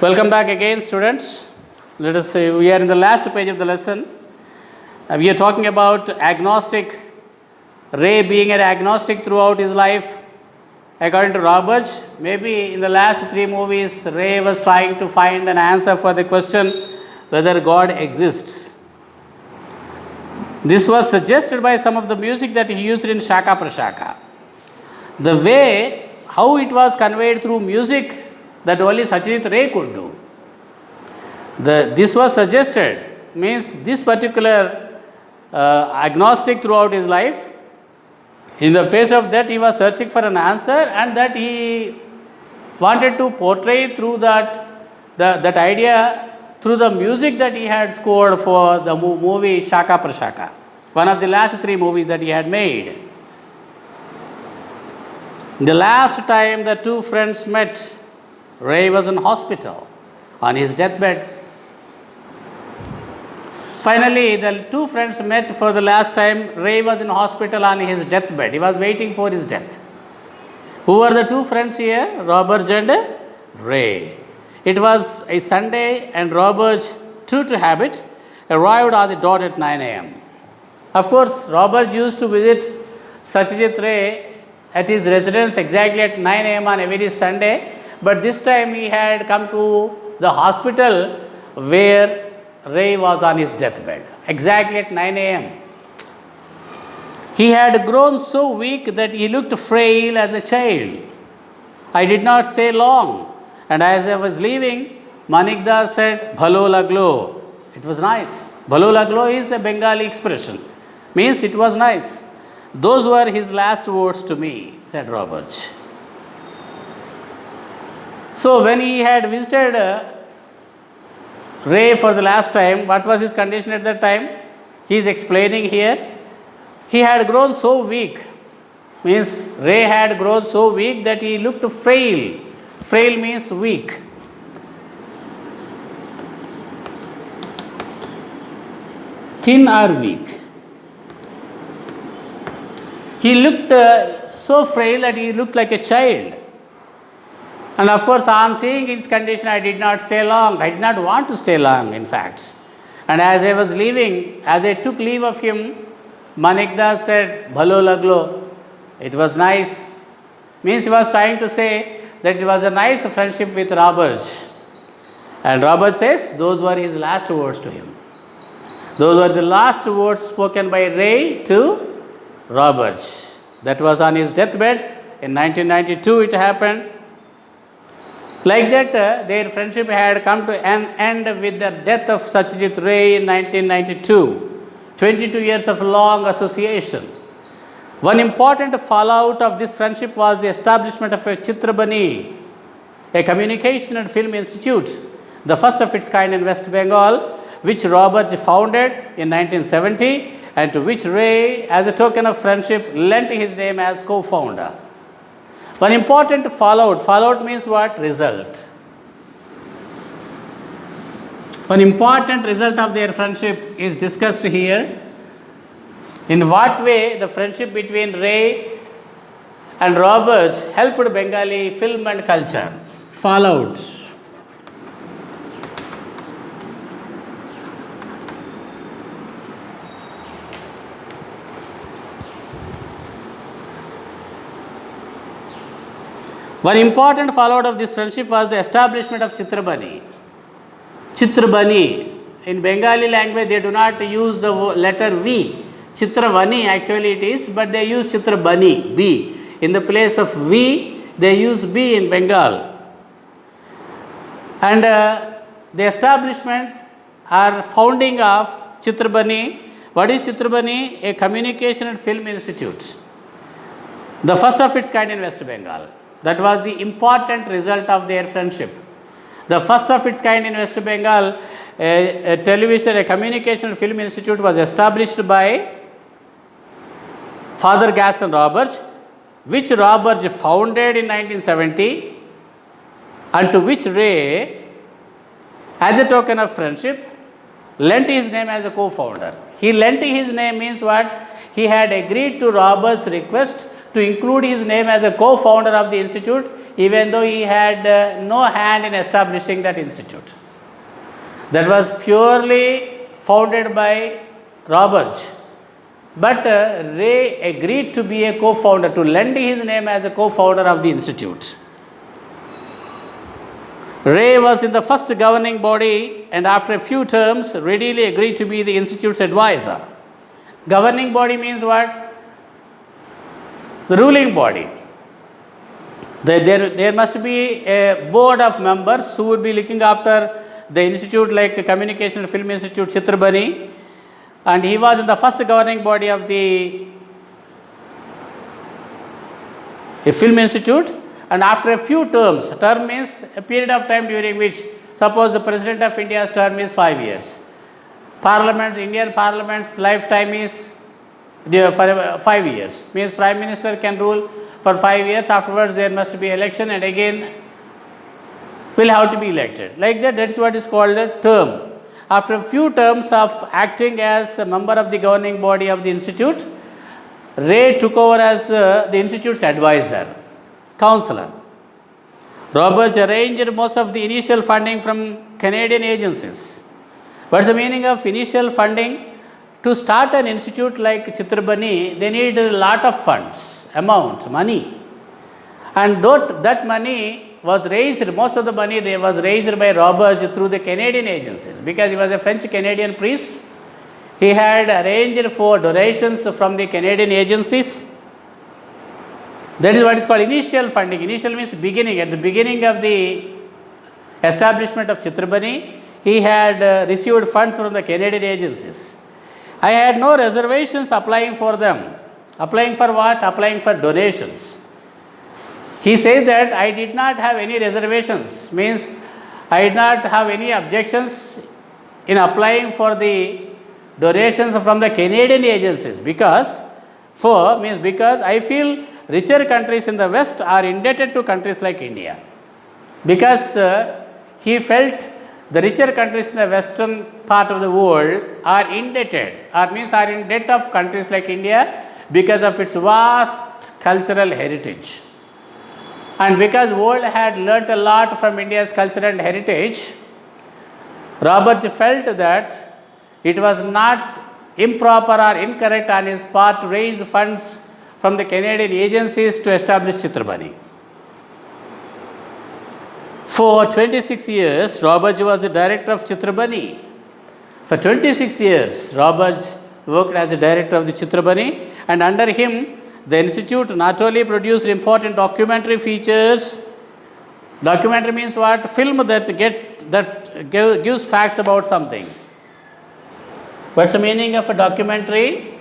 Welcome back again, students. Let us say we are in the last page of the lesson. We are talking about agnostic, Ray being an agnostic throughout his life. According to Roberts, maybe in the last three movies, Ray was trying to find an answer for the question whether God exists. This was suggested by some of the music that he used in Shaka Prashaka. The way how it was conveyed through music that only Satyajit Ray could do. This was suggested, means this particular agnostic throughout his life, in the face of that he was searching for an answer, and that he wanted to portray through that idea through the music that he had scored for the movie Shaka Prashaka, one of the last three movies that he had made. The last time the two friends met, Ray was in hospital on his deathbed. Finally, the two friends met for the last time. Ray was in hospital on his deathbed. He was waiting for his death. Who were the two friends here? Robert and Ray. It was a Sunday, and Robert, true to habit, arrived on the dot at 9 a.m. Of course, Robert used to visit Satyajit Ray at his residence exactly at 9 a.m. on every Sunday. But this time he had come to the hospital where Ray was on his deathbed, exactly at 9 a.m. He had grown so weak that he looked frail as a child. I did not stay long, and as I was leaving, Manikdas said, "Bhalo laglo." It was nice. Bhalo laglo is a Bengali expression, means it was nice. Those were his last words to me, said Robert. So when he had visited Ray for the last time, what was his condition at that time? He is explaining here. He had grown so weak, means Ray had grown so weak that he looked frail. Frail means weak. Thin or weak. He looked so frail that he looked like a child. And of course, on seeing his condition, I did not stay long. I did not want to stay long, in fact. And as I was leaving, as I took leave of him, Manikdas said, "Bhalo laglo." It was nice. Means he was trying to say that it was a nice friendship with Robert. And Robert says those were his last words to him. Those were the last words spoken by Ray to Robert. That was on his deathbed. In 1992 it happened. Like that, their friendship had come to an end with the death of Satyajit Ray in 1992. 22 years of long association. One important fallout of this friendship was the establishment of a Chitrabani, a communication and film institute, the first of its kind in West Bengal, which Robert founded in 1970, and to which Ray, as a token of friendship, lent his name as co-founder. One important fallout means what? Result. One important result of their friendship is discussed here. In what way the friendship between Ray and Robert helped Bengali film and culture? Fallout. One important fallout of this friendship was the establishment of Chitrabani. Chitrabani. In Bengali language, they do not use the letter V. Chitravani actually it is, but they use Chitrabani, B. In the place of V, they use B in Bengal. And the establishment or founding of Chitrabani. What is Chitrabani? A communication and film institute. The first of its kind in West Bengal. That was the important result of their friendship. The first of its kind in West Bengal, a television, a communication film institute was established by Father Gaston Roberts, which Roberts founded in 1970, and to which Ray, as a token of friendship, lent his name as a co-founder. He lent his name means what? He had agreed to Roberts' request to include his name as a co-founder of the institute even though he had no hand in establishing that institute. That was purely founded by Roberts. But Ray agreed to be a co-founder, to lend his name as a co-founder of the institute. Ray was in the first governing body and after a few terms readily agreed to be the institute's advisor. Governing body means what? The ruling body. There must be a board of members who would be looking after the institute, like Communication and Film Institute, Chitrabani, and he was in the first governing body of the Film Institute. And after a few terms, term means a period of time during which, suppose the President of India's term is 5 years. Parliament, Indian Parliament's lifetime is for 5 years. Means Prime Minister can rule for 5 years. Afterwards, there must be election, and again will have to be elected. Like that, that's what is called a term. After a few terms of acting as a member of the governing body of the institute, Ray took over as the institute's advisor, counselor. Roberts arranged most of the initial funding from Canadian agencies. What's the meaning of initial funding? To start an institute like Chitrabani, they need a lot of funds, amount, money. And that money was raised, most of the money was raised by Roberts through the Canadian agencies, because he was a French-Canadian priest. He had arranged for donations from the Canadian agencies. That is what is called initial funding. Initial means beginning. At the beginning of the establishment of Chitrabani, he had received funds from the Canadian agencies. I had no reservations applying for them. Applying for what? Applying for donations. He says that I did not have any reservations, means I did not have any objections in applying for the donations from the Canadian agencies, because I feel richer countries in the West are indebted to countries like India. Because he felt the richer countries in the western part of the world are indebted, or means are in debt of countries like India because of its vast cultural heritage. And because world had learnt a lot from India's culture and heritage, Roberts felt that it was not improper or incorrect on his part to raise funds from the Canadian agencies to establish Chitrabani. For 26 years, Roberts was the director of Chitrabani. For 26 years, Roberts worked as the director of the Chitrabani, and under him, the institute not only produced important documentary features. Documentary means what? Film that gives facts about something. What's the meaning of a documentary?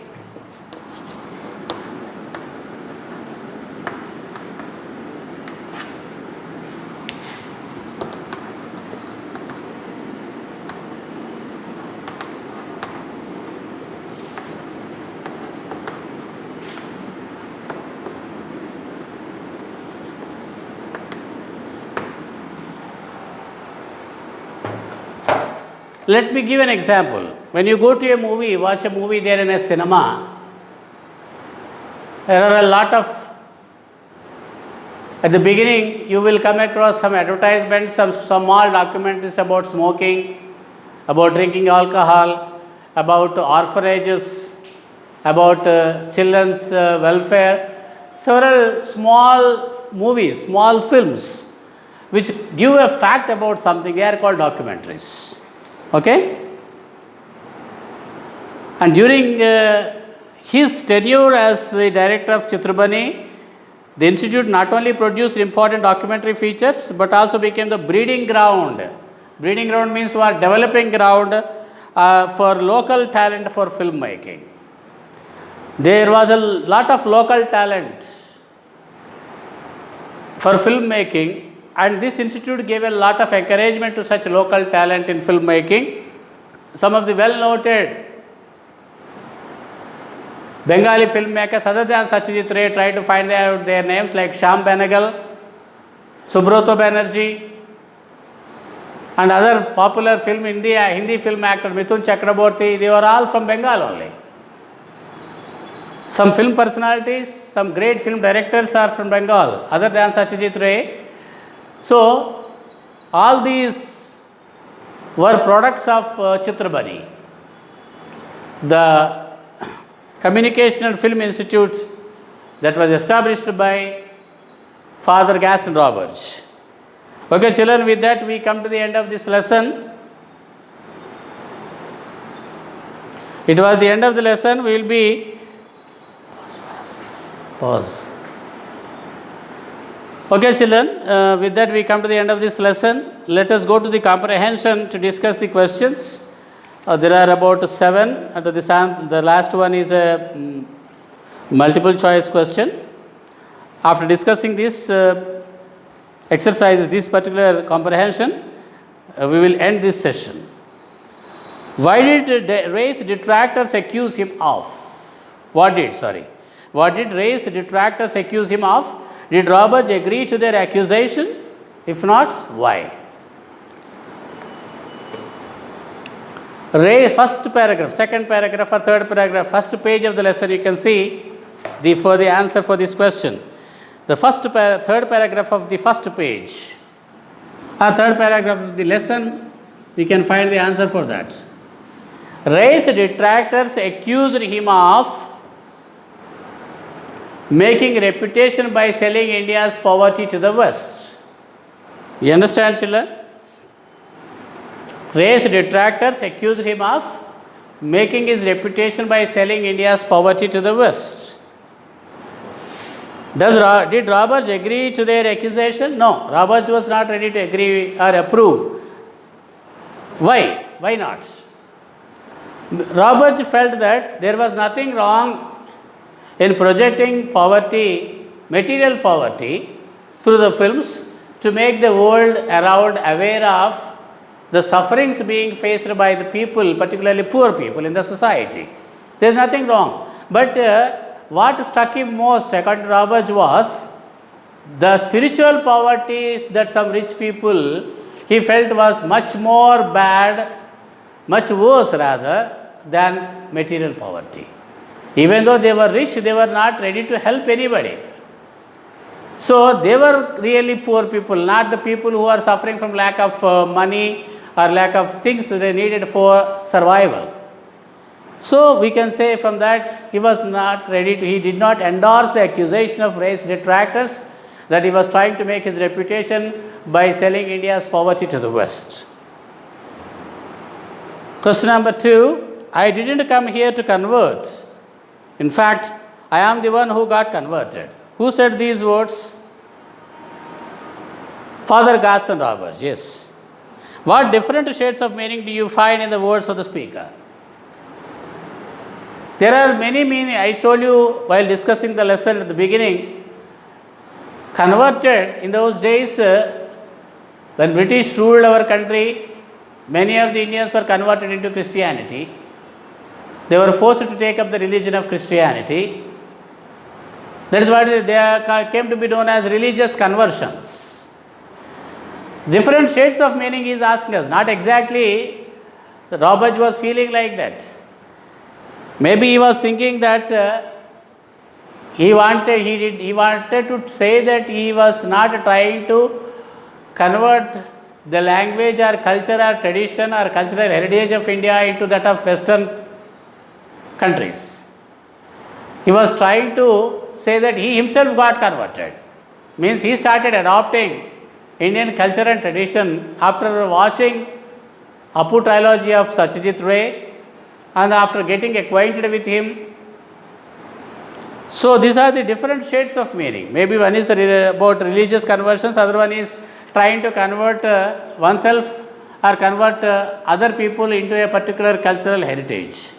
Let me give an example. When you go to a movie, watch a movie there in a cinema, there are a lot of, at the beginning you will come across some advertisements, some small documentaries about smoking, about drinking alcohol, about orphanages, about children's welfare, several small movies, small films which give a fact about something. They are called documentaries. Okay? And during his tenure as the director of Chitrabani, the institute not only produced important documentary features but also became the breeding ground. Breeding ground means what? Developing ground for local talent for filmmaking. There was a lot of local talent for filmmaking, and this institute gave a lot of encouragement to such local talent in filmmaking. Some of the well-noted Bengali filmmakers other than Satyajit Ray tried to find out their names, like Shyam Benegal, Subrata Banerjee, and other popular Hindi film actor Mithun Chakraborty. They were all from Bengal only. Some film personalities, some great film directors are from Bengal other than Satyajit Ray. So, all these were products of Chitrabani. The Communication and Film Institute that was established by Father Gaston Roberts. Okay, children, with that we come to the end of this lesson. It was the end of the lesson. We will be pause. Okay, children, with that we come to the end of this lesson. Let us go to the comprehension to discuss the questions. There are about 7, and the last one is a multiple choice question. After discussing this exercise, this particular comprehension, we will end this session. Why did Ray's detractors accuse him of? What did Ray's detractors accuse him of? Did Roberts agree to their accusation? If not, why? Ray, first paragraph, second paragraph or third paragraph, first page of the lesson, you can see for the answer for this question. The third paragraph of the first page or third paragraph of the lesson, we can find the answer for that. Ray's detractors accused him of making reputation by selling India's poverty to the West. You understand, children? Ray's detractors accused him of making his reputation by selling India's poverty to the West. Did Roberts agree to their accusation? No, Roberts was not ready to agree or approve. Why? Why not? Roberts felt that there was nothing wrong in projecting poverty, material poverty, through the films to make the world around aware of the sufferings being faced by the people, particularly poor people in the society. There is nothing wrong. But what struck him most, according to Roberts, was the spiritual poverty that some rich people he felt was much more bad, much worse rather, than material poverty. Even though they were rich, they were not ready to help anybody. So they were really poor people, not the people who are suffering from lack of money or lack of things they needed for survival. So we can say from that he was not ready to, he did not endorse the accusation of Ray's detractors that he was trying to make his reputation by selling India's poverty to the West. Question number 2. I didn't come here to convert. In fact, I am the one who got converted. Who said these words? Father Gaston Roberts, yes. What different shades of meaning do you find in the words of the speaker? There are many meanings. I told you while discussing the lesson at the beginning, converted in those days when British ruled our country, many of the Indians were converted into Christianity. They were forced to take up the religion of Christianity. That is what they came to be known as religious conversions. Different shades of meaning he is asking us. Not exactly Roberts was feeling like that. Maybe he was thinking that he wanted to say that he was not trying to convert the language or culture or tradition or cultural heritage of India into that of Western countries. He was trying to say that he himself got converted. Means he started adopting Indian culture and tradition after watching Apu trilogy of Satyajit Ray and after getting acquainted with him. So these are the different shades of meaning. Maybe one is about religious conversions, other one is trying to convert oneself or convert other people into a particular cultural heritage,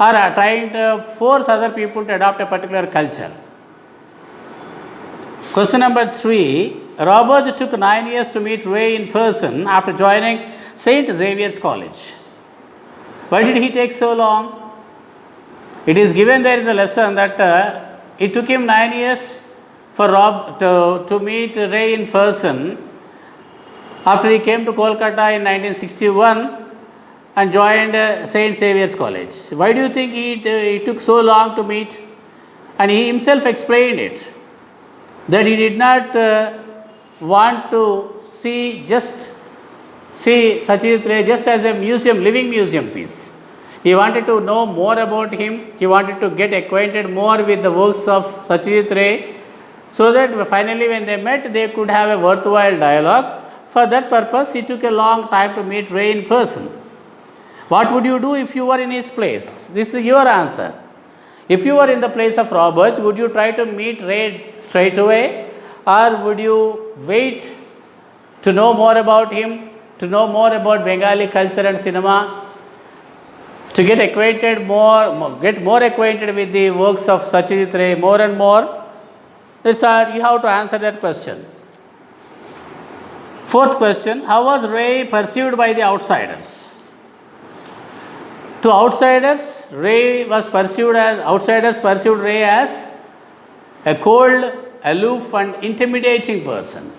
or trying to force other people to adopt a particular culture. Question number 3. Roberts took 9 years to meet Ray in person after joining St. Xavier's College. Why did he take so long? It is given there in the lesson that it took him 9 years for to meet Ray in person after he came to Kolkata in 1961 and joined St. Xavier's College. Why do you think it took so long to meet? And he himself explained it, that he did not want to see Satyajit Ray just as a museum, living museum piece. He wanted to know more about him. He wanted to get acquainted more with the works of Satyajit Ray, so that finally when they met, they could have a worthwhile dialogue. For that purpose, it took a long time to meet Ray in person. What would you do if you were in his place? This is your answer. If you were in the place of Robert, would you try to meet Ray straight away, or would you wait to know more about him, to know more about Bengali culture and cinema, to get more acquainted with the works of Satyajit Ray more and more? You have to answer that question. Fourth question, how was Ray perceived by the outsiders? To outsiders perceived Ray as a cold, aloof and intimidating person.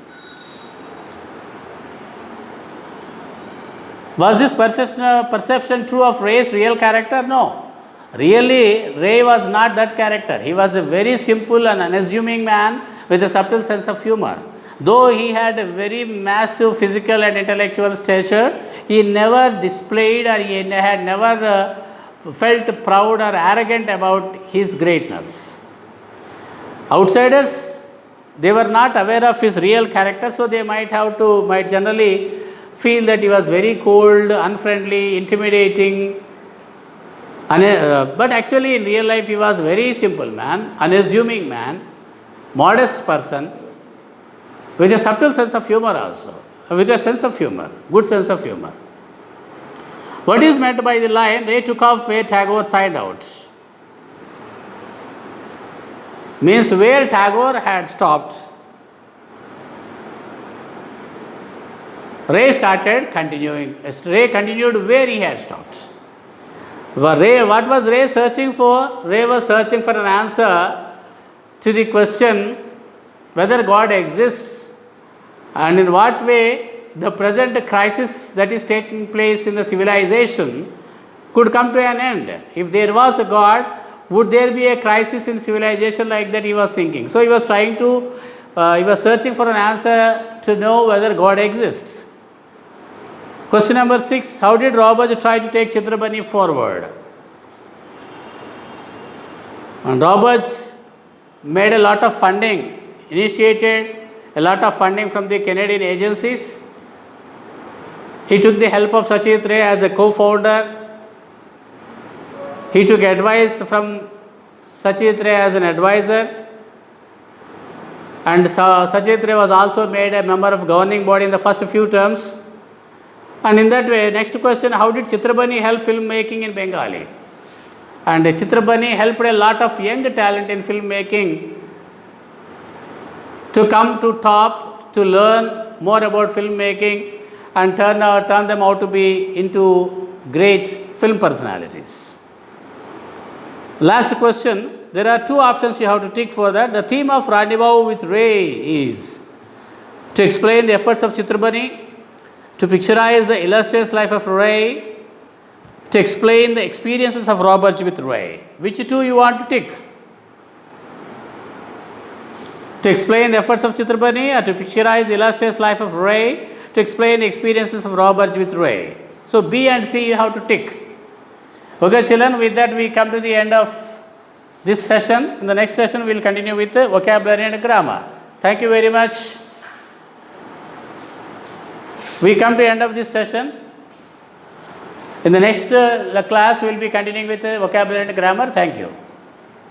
Was this perception true of Ray's real character? No. Really, Ray was not that character. He was a very simple and unassuming man with a subtle sense of humor. Though he had a very massive physical and intellectual stature, he never displayed, or he had never felt proud or arrogant about his greatness. Outsiders, they were not aware of his real character, so they might generally feel that he was very cold, unfriendly, intimidating. But actually in real life he was very simple man, unassuming man, modest person, with a subtle sense of humor also, with a sense of humor, good sense of humor. What is meant by the line, Ray took off where Tagore signed out? Means where Tagore had stopped, Ray continued where he had stopped. What was Ray searching for? Ray was searching for an answer to the question whether God exists, and in what way the present crisis that is taking place in the civilization could come to an end. If there was a God, would there be a crisis in civilization like that? He was thinking. So he was searching for an answer to know whether God exists. Question number 6. How did Robert try to take Chitrabani forward? And Robert made a lot of funding, initiated a lot of funding from the Canadian agencies. He took the help of Satyajit Ray as a co-founder. He took advice from Satyajit Ray as an advisor. And Satyajit Ray was also made a member of governing body in the first few terms. And in that way, next question, how did Chitrabani help filmmaking in Bengali? And Chitrabani helped a lot of young talent in filmmaking to come to top, to learn more about filmmaking and turn them out to be into great film personalities. Last question, there are two options you have to tick for that. The theme of Rendezvous with Ray is to explain the efforts of Chitrabani, to picturize the illustrious life of Ray, to explain the experiences of Robert with Ray. Which two you want to tick? To explain the efforts of Chitrabani, or to picturize the illustrious life of Ray, to explain the experiences of Robert with Ray. So B and C you have to tick. Okay children, with that we come to the end of this session. In the next session we will continue with vocabulary and grammar. Thank you very much. We come to the end of this session. In the next class, we will be continuing with vocabulary and grammar. Thank you.